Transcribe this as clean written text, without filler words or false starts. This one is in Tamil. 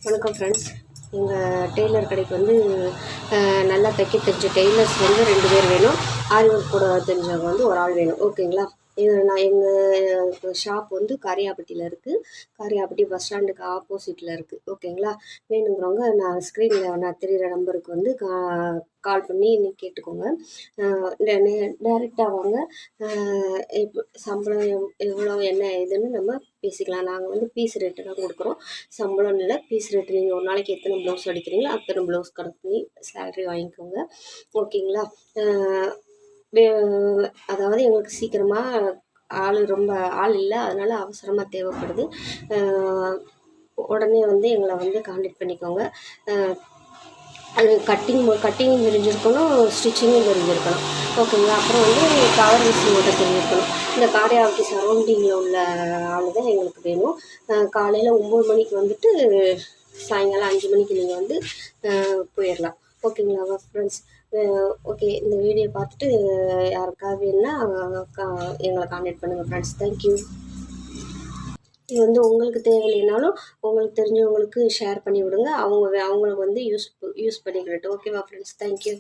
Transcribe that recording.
வணக்கம் ஃப்ரெண்ட்ஸ். எங்கள் டெய்லர் கடைக்கு வந்து நல்லா தைக்க தெரிஞ்ச டெய்லர்ஸ் வந்து 2 பேர் வேணும். ஆரி ஒர்க் போட தெரிஞ்சவங்க வந்து ஒரு ஆள் வேணும். ஓகேங்களா? நான் எங்கள் ஷாப் வந்து காரியாபட்டியில் இருக்குது. காரியாபட்டி பஸ் ஸ்டாண்டுக்கு ஆப்போசிட்டில் இருக்குது. ஓகேங்களா? வேணுங்கிறவங்க நான் ஸ்க்ரீனில் நான் தெரிகிற நம்பருக்கு வந்து கால் பண்ணி இன்னைக்கு கேட்டுக்கோங்க. டைரெக்டாக வாங்க. இப்போ சம்பளம் எவ்வளோ என்ன ஏதுன்னு நம்ம பேசிக்கலாம். நாங்கள் வந்து பீஸ் ரேட்டு தான் கொடுக்குறோம். சம்பளம் இல்லை, பீஸ் ரேட்டு. நீங்கள் ஒரு நாளைக்கு எத்தனை ப்ளவுஸ் அடிக்கிறீங்களோ அத்தனை ப்ளவுஸ் கணக்கு பண்ணி சேலரி வாங்கிக்கோங்க. ஓகேங்களா? அதாவது எங்களுக்கு சீக்கிரமாக ரொம்ப ஆள் இல்லை, அதனால் அவசரமாக தேவைப்படுது. உடனே வந்து எங்களை வந்து கான்டாக்ட் பண்ணிக்கோங்க. அது கட்டிங்கும் தெரிஞ்சிருக்கணும், ஸ்டிச்சிங்கும் தெரிஞ்சிருக்கணும். ஓகேங்களா? அப்புறம் வந்து கவர் மிஷின் ஓட்ட தெரிஞ்சிருக்கணும். இந்த காரையாவட்டி சரௌண்டிங்கில் உள்ள ஆள் தான் எங்களுக்கு வேணும். காலையில் 9 மணிக்கு வந்துட்டு சாயங்காலம் 5 மணிக்கு நீங்கள் வந்து போயிடலாம். ஓகேங்களா ஃப்ரெண்ட்ஸ்? ஓகே, இந்த வீடியோ பார்த்துட்டு யாருக்காவது வேணுன்னா எங்களை கான்டாக்ட் பண்ணுங்கள் ஃப்ரெண்ட்ஸ். தேங்க்யூ. இது வந்து உங்களுக்கு தேவையில்லைனாலும் உங்களுக்கு தெரிஞ்சவங்களுக்கு ஷேர் பண்ணி விடுங்க. அவங்களுக்கு வந்து யூஸ் பண்ணிக்கிடட்டும். ஓகேவா ஃப்ரெண்ட்ஸ்? தேங்க்யூ.